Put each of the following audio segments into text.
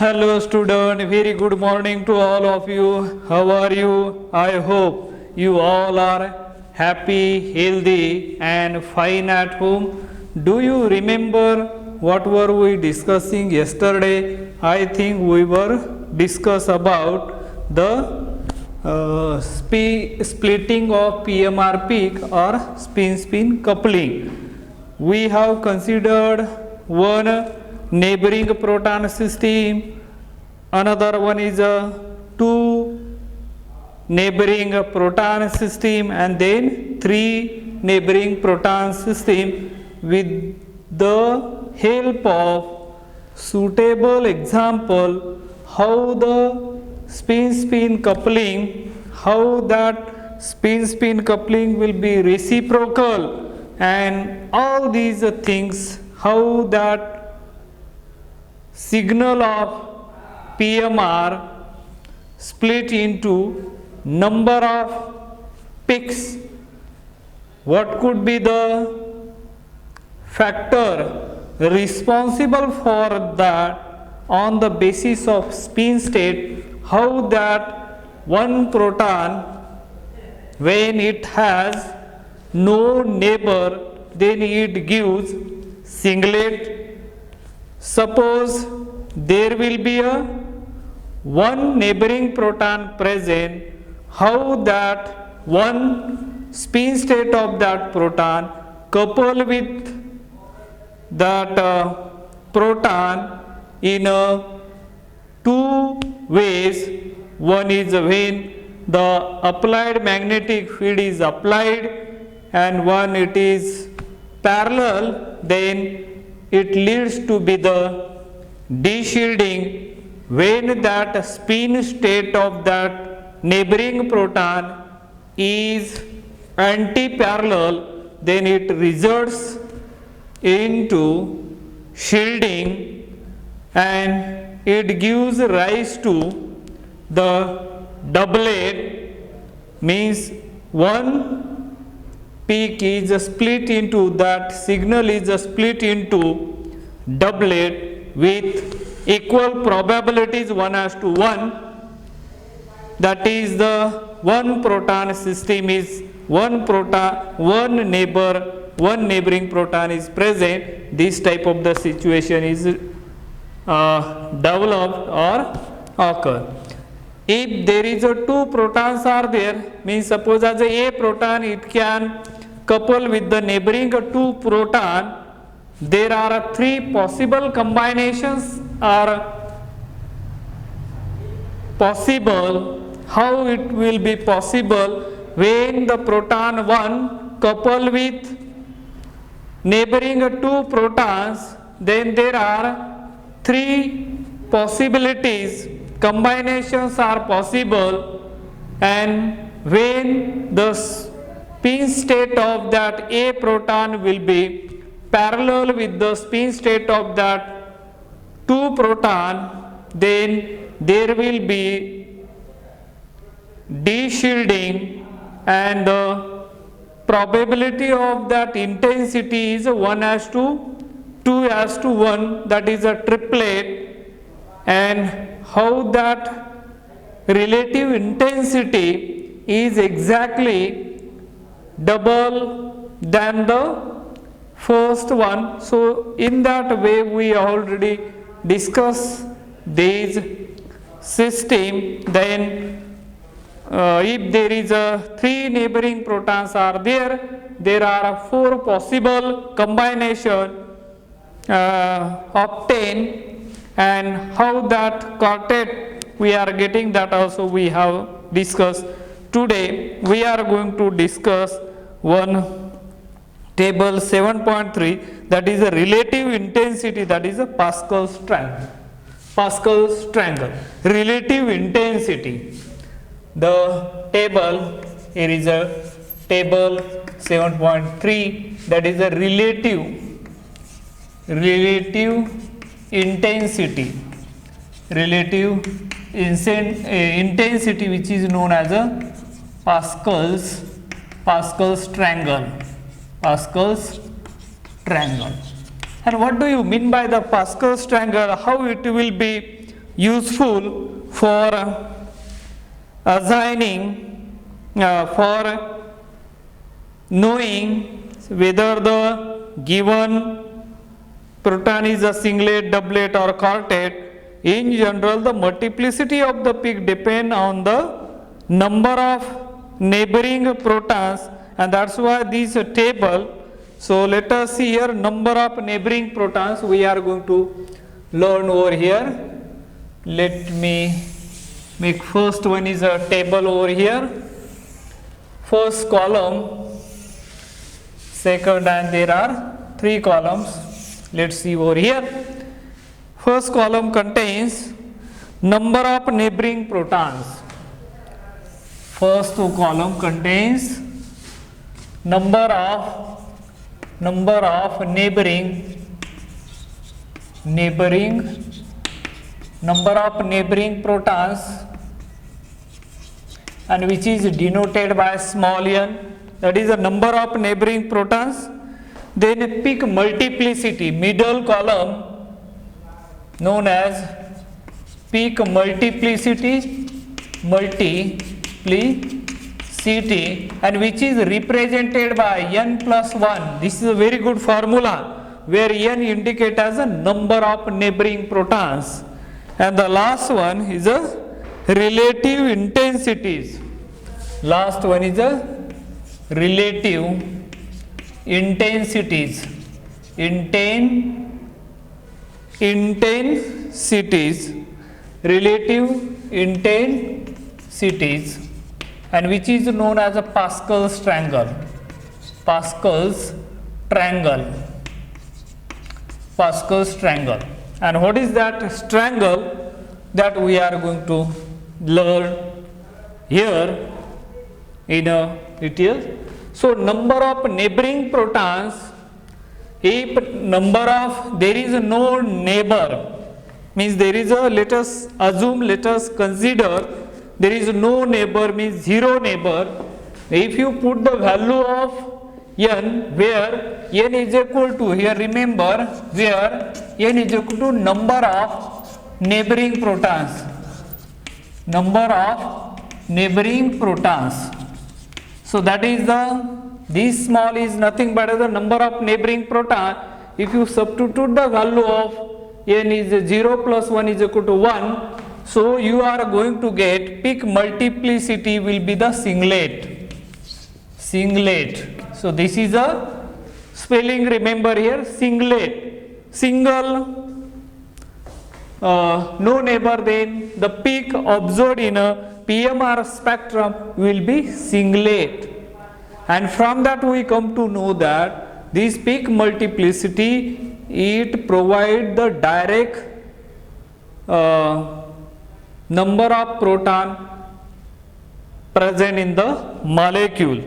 Hello student, very good morning to all of you. How are you? I hope you all are happy, healthy and fine at home. Do you remember what were we discussing yesterday? I think we were discuss about the splitting of PMR peak or spin coupling. We have considered one neighboring proton system, another one is a two neighboring proton system, and then three neighboring proton system. With the help of suitable example, how the spin coupling, how that spin coupling will be reciprocal, and all these things, how that signal of PMR split into number of peaks. What could be the factor responsible for that on the basis of spin state, how that one proton, when it has no neighbor, then it gives singlet. Suppose there will be a one neighboring proton present, how that one spin state of that proton couple with that proton in two ways. One is when the applied magnetic field is applied, and one it is parallel, then it leads to be the de-shielding. When that spin state of that neighboring proton is anti-parallel, then it results into shielding, and it gives rise to the doublet, means one peak is split into, that signal is split into doublet with equal probabilities 1:1. That is, the one proton system is one proton, one neighboring proton is present. This type of the situation is developed or occur. If there is a two protons are there, means suppose as a proton, it can couple with the neighboring two proton. There are three possible combinations are possible. How it will be possible? When the proton 1 couple with neighboring two protons, then there are three possibilities, combinations are possible, and when the spin state of that A proton will be parallel with the spin state of that 2 proton, then there will be de-shielding, and the probability of that intensity is 1:2:1, that is a triplet. And how that relative intensity is exactly double than the first one. So in that way we already discussed this system. Then if there is a three neighboring protons are there, there are four possible combination obtained, and how that quartet we are getting, that also we have discussed. Today we are going to discuss one table 7.3, that is a relative intensity, that is a Pascal's triangle. Pascal's triangle, relative intensity. The table, here is a table 7.3, that is a relative intensity, intensity which is known as a Pascal's triangle. And what do you mean by the Pascal's triangle? How it will be useful for assigning, for knowing whether the given proton is a singlet, doublet or quartet. In general, the multiplicity of the peak depend on the number of neighboring protons, and that's why this table. So let us see here number of neighboring protons we are going to learn over here. Let me make first one is a table over here. First column, second, and there are 3 columns. Let's see over here. First column contains number of neighboring protons. First column contains number of neighboring protons, and which is denoted by small n, that is the number of neighboring protons. Then peak multiplicity, middle column known as peak multiplicity, and which is represented by n plus 1. This is a very good formula where n indicate as a number of neighboring protons. And the last one is a relative intensities. Last one is a relative intensities. Relative intensities, and which is known as a Pascal's triangle. And what is that triangle that we are going to learn here in a detail. So number of neighboring protons, if there is no neighbor, means there is a, let us consider there is no neighbor, means 0 neighbor. If you put the value of n, where n is equal to, here remember, where n is equal to number of neighboring protons. So that is this small is nothing but the number of neighboring proton. If you substitute the value of n is 0 plus 1 is equal to 1, so you are going to get peak multiplicity will be the singlet. So this is a spelling, remember here, singlet, single, no neighbor, then the peak observed in a PMR spectrum will be singlet. And from that we come to know that this peak multiplicity, it provide the direct number of proton present in the molecule,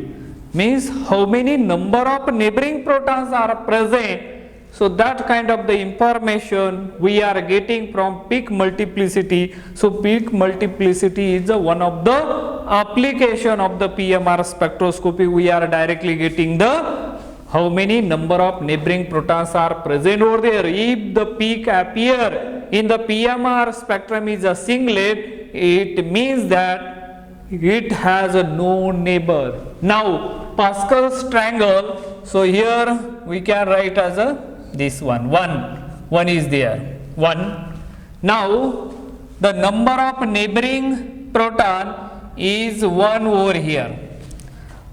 means how many number of neighboring protons are present. So that kind of the information we are getting from peak multiplicity. So peak multiplicity is one of the application of the PMR spectroscopy. We are directly getting the how many number of neighboring protons are present over there. If the peak appear in the PMR spectrum is a singlet, it means that it has a no neighbor. Now Pascal's triangle, so here we can write as a this one is there, 1. Now the number of neighboring proton is 1 over here,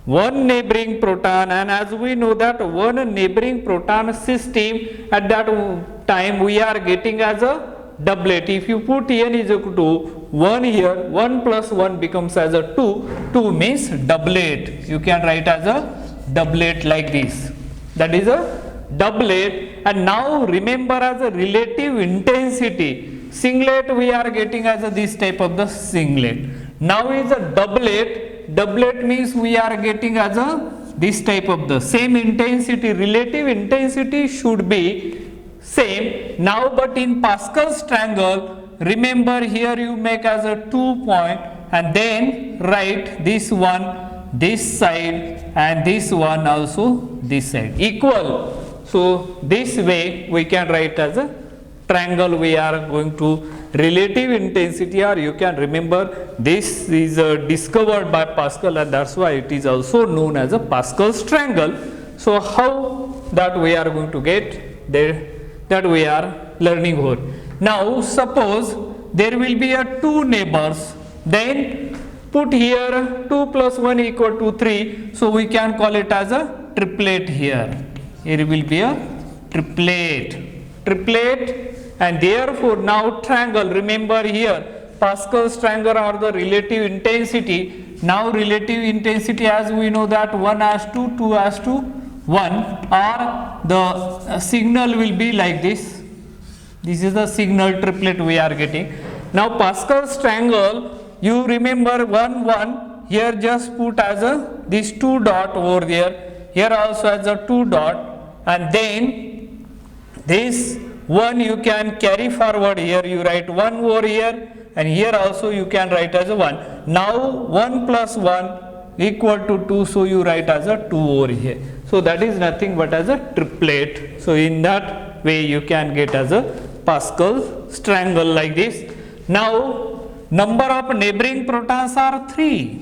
1 neighboring proton, and as we know that 1 neighboring proton system, at that time we are getting as a doublet. If you put n is equal to 1 here, 1 plus 1 becomes as a 2, 2 means doublet. You can write as a doublet like this, that is a doublet. And now remember as a relative intensity, singlet we are getting as a this type of the singlet. Now is a doublet means we are getting as a this type of the same intensity, relative intensity should be same. Now but in Pascal's triangle, remember here you make as a 2 point and then write this one this side and this one also this side equal. So this way we can write as a triangle we are going to relative intensity, or you can remember this is discovered by Pascal, and that's why it is also known as a Pascal's triangle. So how that we are going to get there, that we are learning here. Now suppose there will be a two neighbors, then put here 2 plus 1 equal to 3, so we can call it as a triplet here. Here will be a triplet, and therefore now triangle, remember here Pascal's triangle or the relative intensity. Now relative intensity, as we know that 1:2, 2:1, or the signal will be like this. This is the signal triplet we are getting. Now Pascal's triangle, you remember 1 1, here just put as a this 2 dot over there, here also as a 2 dot, and then this 1 you can carry forward, here you write 1 over here, and here also you can write as a 1. Now 1 plus 1 equal to 2, so you write as a 2 over here. So that is nothing but as a triplet. So in that way you can get as a Pascal's triangle like this. Now number of neighboring protons are 3.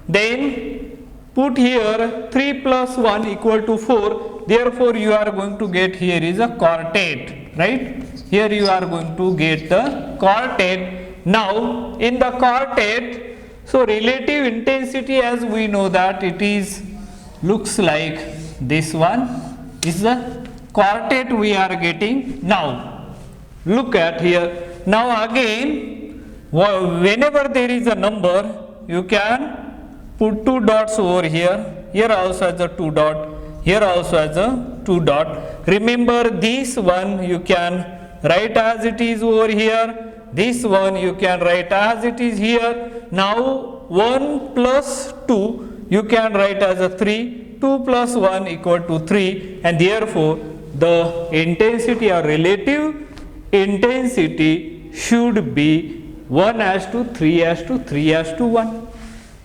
Then put here 3 plus 1 equal to 4. Therefore you are going to get here is a quartet, right? Here you are going to get the quartet. Now in the quartet, so relative intensity, as we know that it is looks like this one is the quartet we are getting. Now look at here. Now again, whenever there is a number, you can put 2 dots over here. Here also as a 2 dot. Here also as a 2 dot. Remember this one you can write as it is over here. This one you can write as it is here. Now 1 plus 2 you can write as a 3. 2 plus 1 equal to 3, and therefore the intensity or relative intensity should be 1:3:3:1.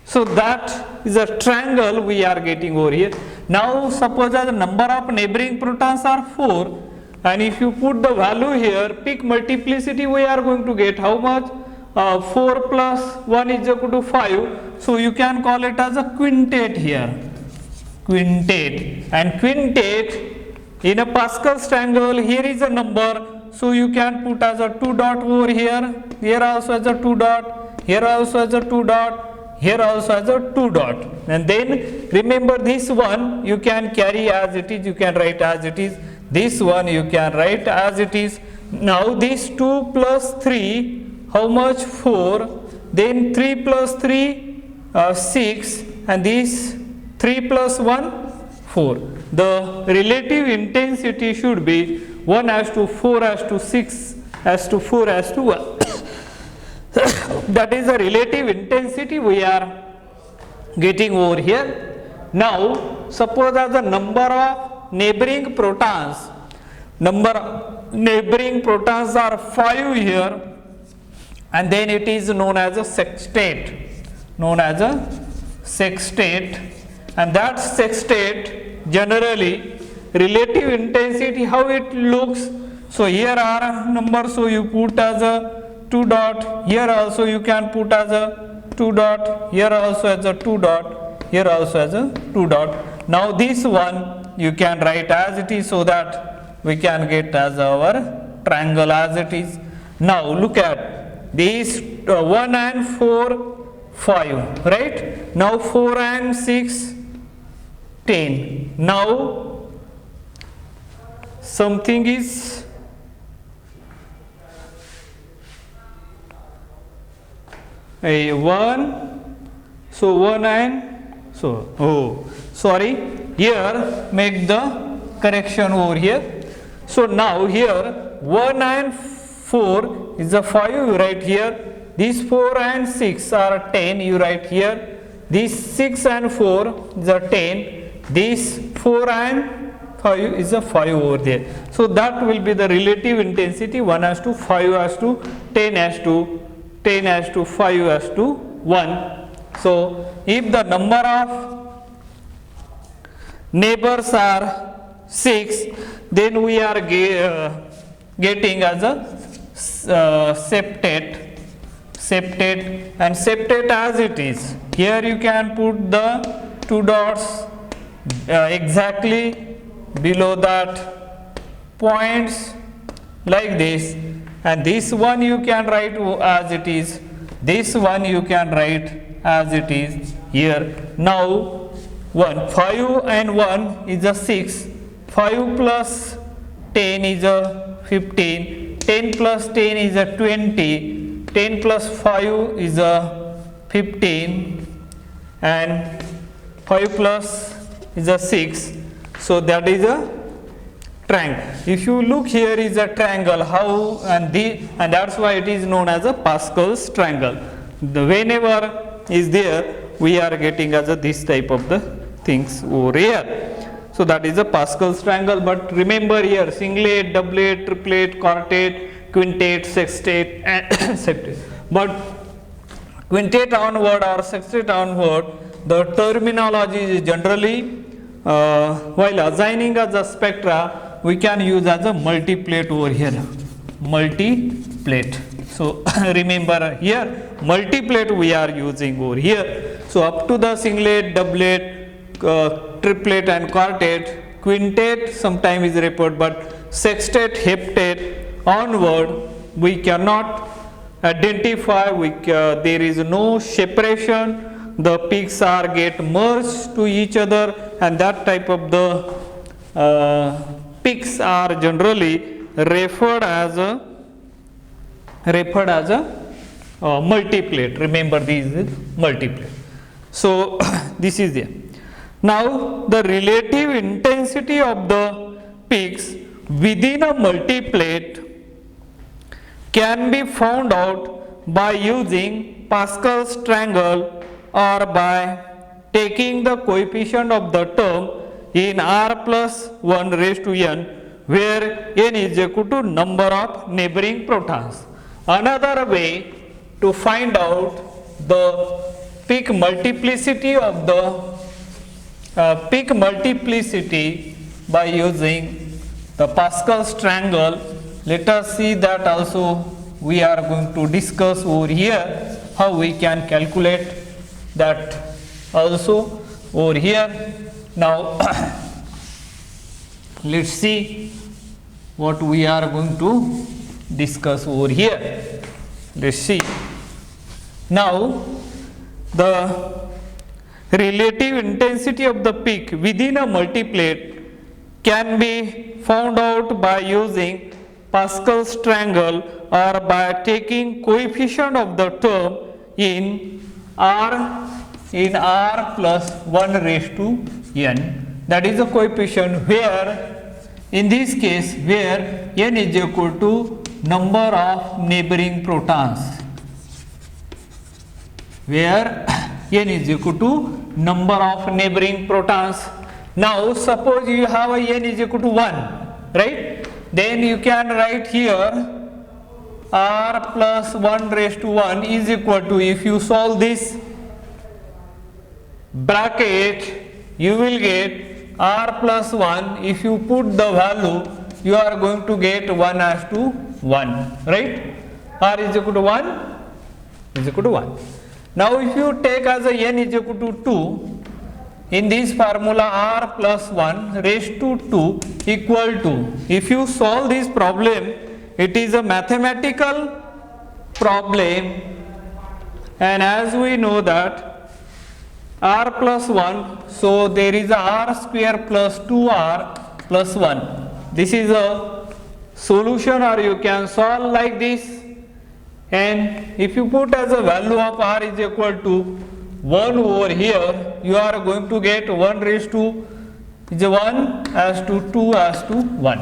So that is a triangle we are getting over here. Now suppose the number of neighboring protons are 4, and if you put the value here, peak multiplicity we are going to get how much? 4 plus 1 is equal to 5. So you can call it as a quintet here. Quintet, and quintet in a Pascal's triangle, here is a number, so you can put as a 2 dot over here, here also as a 2 dot, here also as a 2 dot, here also as a 2 dot, and then remember this one you can carry as it is, you can write as it is, this one you can write as it is. Now this 2 plus 3, how much? 4, then 3 plus 3, 6, and this 3 plus 1, 4. The relative intensity should be 1:4:6:4:1. That is the relative intensity we are getting over here. Now suppose as the number of neighboring protons, are 5 here, and then it is known as a sextet, and that sextet generally relative intensity how it looks. So here are numbers, so you put as a 2 dot, here also you can put as a 2 dot, here also as a 2 dot, here also as a 2 dot. Now this one you can write as it is, so that we can get as our triangle as it is. Now look at these 1 and 4, 5, right? Now 4 and 6, 10. Now something is a 1, so 1 and so here make the correction over here. So now here 1 and 4 is a 5, you write here. These 4 and 6 are 10, you write here. These 6 and 4 is a 10. This 4 and 5 is a 5 over there. So that will be the relative intensity 1:5:10:5:1. So if the number of neighbors are 6, then we are getting as a septate and septate as it is. Here you can put the two dots exactly below that points like this, and this one you can write as it is, this one you can write as it is here. Now 5 and 1 is a 6, 5 plus 10 is a 15, 10 plus 10 is a 20, 10 plus 5 is a 15, and 5 plus is a 6. So that is a triangle. If you look, here is a triangle, how and that's why it is known as a Pascal's triangle. Whenever is there, we are getting as a this type of the things over here. So that is a Pascal's triangle. But remember here, singlet, doublet, triplet, quartet, quintet, sextet and septet. But quintet onward or sextet onward, the terminology is generally while assigning as a spectra, we can use as a multiplate over here, multiplate. So remember here, multiplate we are using over here. So up to the singlet, doublet, triplet and quartet, quintet sometimes is referred, but sextet, heptet onward we cannot identify, there is no separation, the peaks are get merged to each other, and that type of the peaks are generally referred as a multiplate. Remember, this is multiplate. So this is there. Now the relative intensity of the peaks within a multiplate can be found out by using Pascal's triangle or by taking the coefficient of the term in r plus 1 raised to n, where n is equal to number of neighboring protons. Another way to find out the peak multiplicity of the peak multiplicity by using the Pascal's triangle, let us see that also we are going to discuss over here how we can calculate that also over here. Now let's see what we are going to discuss over here. Let's see. Now the relative intensity of the peak within a multiplate can be found out by using Pascal's triangle or by taking coefficient of the term in r plus 1 raised to n. That is a coefficient where, in this case, where n is equal to number of neighboring protons, where n is equal to number of neighboring protons. Now suppose you have a n is equal to 1, right? Then you can write here r plus 1 raised to 1 is equal to, if you solve this bracket, you will get r plus 1. If you put the value, you are going to get 1 as to 1, right? R is equal to 1 is equal to 1. Now if you take as a n is equal to 2, in this formula r plus 1 raised to 2 equal to, if you solve this problem, it is a mathematical problem, and as we know that r plus 1, so there is a r square plus 2r plus 1. This is a solution, or you can solve like this, and if you put as a value of r is equal to 1 over here, you are going to get 1 raised to is 1 as to 2 as to 1.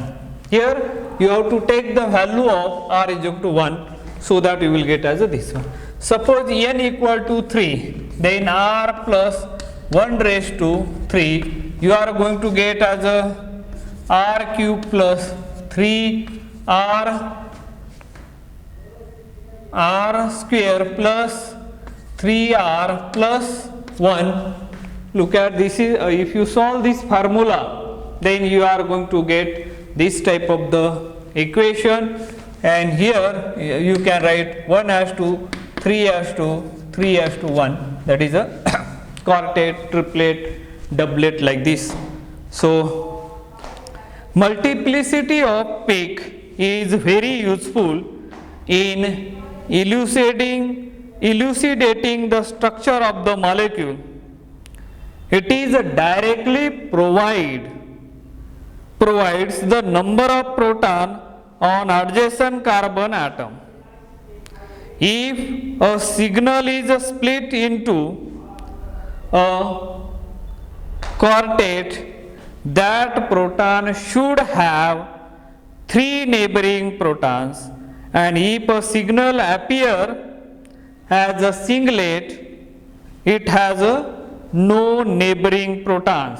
Here you have to take the value of r is equal to 1, so that you will get as a this one. Suppose n equal to 3, then r plus 1 raised to 3, you are going to get as a r cube plus 3r square plus 3r plus 1. Look at this, is if you solve this formula, then you are going to get this type of the equation, and here you can write 1:2, 3:2, 3:1, that is a quartet, triplet, doublet, like this. So multiplicity of peak is very useful in elucidating the structure of the molecule. It is directly provides the number of proton on adjacent carbon atom. If a signal is split into a quartet, that proton should have 3 neighboring protons, and if a signal appears as a singlet, it has no neighboring protons.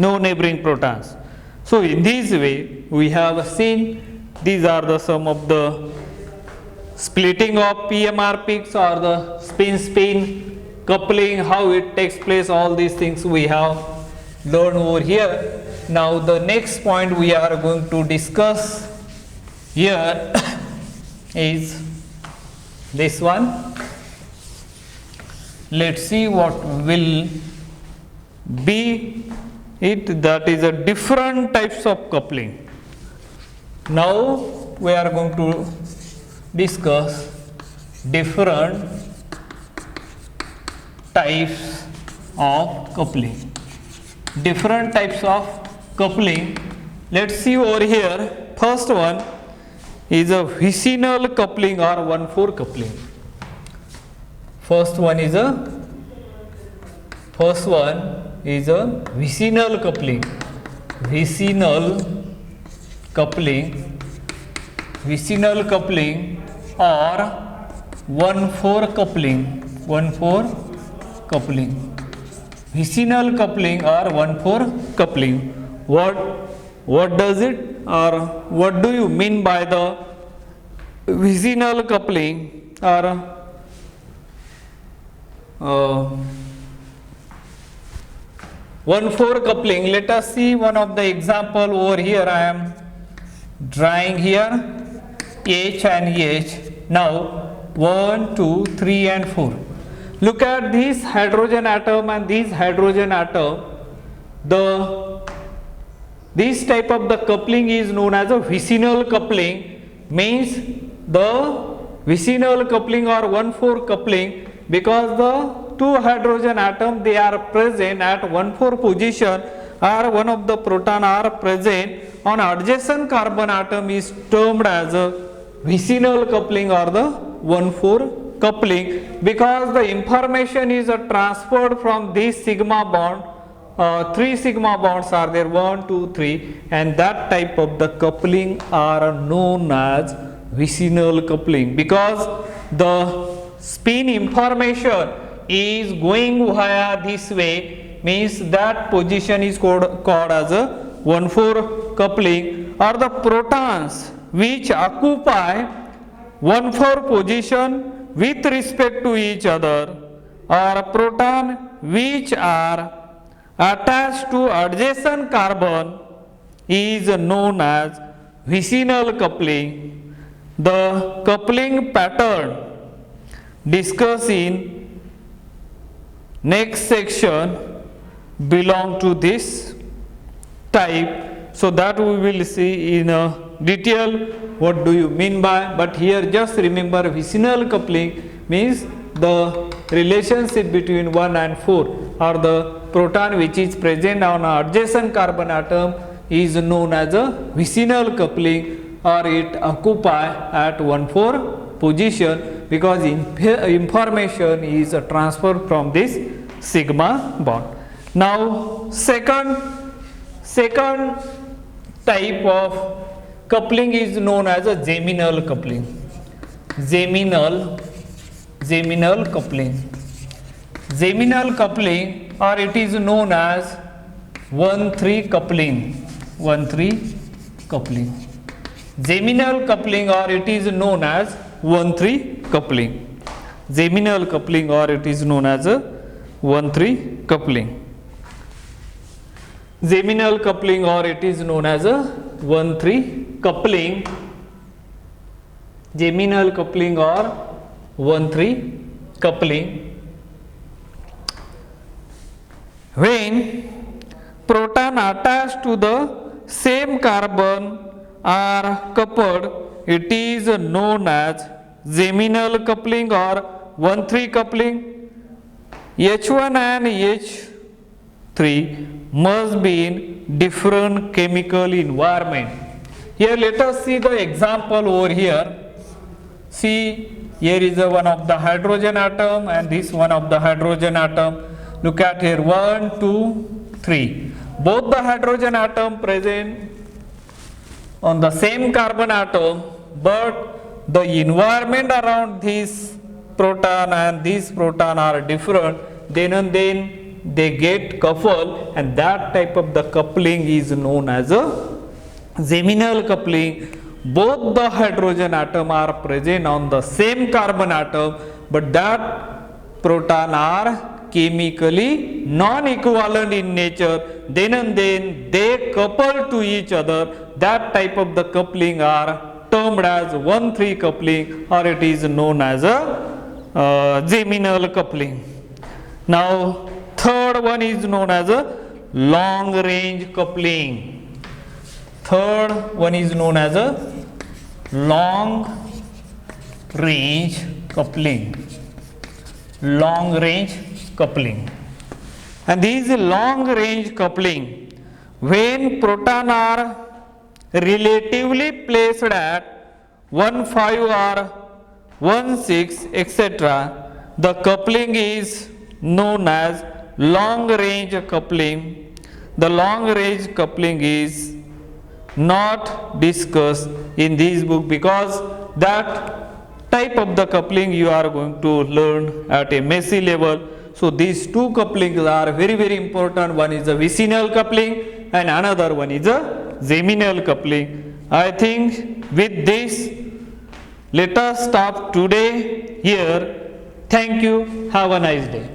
No neighboring protons. So in this way we have seen these are the some of the splitting of PMR peaks or the spin coupling, how it takes place, all these things we have learned over here. Now the next point we are going to discuss here is this one. Let's see what will be it, that is a different types of coupling. Now we are going to discuss different types of coupling. Different types of coupling. Let's see over here. First one is a vicinal coupling or 1,4 coupling. First one is a vicinal coupling. Vicinal coupling or 1,4 coupling. 1,4 coupling. Vicinal coupling or 1,4 coupling. What does it, or what do you mean by the vicinal coupling or 1,4 coupling? Let us see one of the example over here. I am drawing here H and H. Now 1, 2, 3 and 4. Look at this hydrogen atom and this hydrogen atom. This type of the coupling is known as a vicinal coupling. Means the vicinal coupling or 1,4 coupling, because the two hydrogen atom they are present at 1,4 position, or one of the proton are present on adjacent carbon atom, is termed as a vicinal coupling or the 1,4 coupling, because the information is transferred from this sigma bond. 3 sigma bonds are there, 1, 2, 3, and that type of the coupling are known as vicinal coupling, because the spin information is going via this way, means that position is called as a 1,4 coupling. Or the protons which occupy 1,4 position with respect to each other, or proton which are attached to adjacent carbon, is known as vicinal coupling. The coupling pattern discussed in next section belong to this type, so that we will see in detail what do you mean by. But here just remember, vicinal coupling means the relationship between 1 and 4, or the proton which is present on adjacent carbon atom, is known as a vicinal coupling, or it occupy at 1,4 position, because information is transferred from this sigma bond. Now second type of coupling is known as a geminal coupling. Geminal coupling. Geminal coupling, or it is known as 1,3 coupling. 1,3 coupling. Geminal coupling, or it is known as 1,3 coupling. Geminal coupling, or it is known as a 1,3 coupling. Geminal coupling, or it is known as a 1,3 coupling, geminal coupling or 1,3 coupling. When proton attached to the same carbon are coupled, it is known as geminal coupling or 1,3 coupling. H1 and H3 must be in different chemical environment. Here let us see the example over here. See, here is one of the hydrogen atom and this one of the hydrogen atom. Look at here, 1, 2, 3. Both the hydrogen atom present on the same carbon atom, but the environment around this proton and this proton are different. Then and then they get coupled, and that type of the coupling is known as a geminal coupling. Both the hydrogen atom are present on the same carbon atom, but that proton are chemically non-equivalent in nature. Then and then they couple to each other. That type of the coupling are termed as 1,3 coupling, or it is known as a geminal coupling. Now third one is known as a long range coupling. Third one is known as a long range coupling. Long range coupling. And this long range coupling, when proton are relatively placed at 1,5 or 1,6 etc., the coupling is known as long range coupling. The long range coupling is not discussed in this book because that type of the coupling you are going to learn at a MSc level. So these two couplings are very, very important. One is a vicinal coupling and another one is a geminal coupling. I think with this, let us stop today here. Thank you. Have a nice day.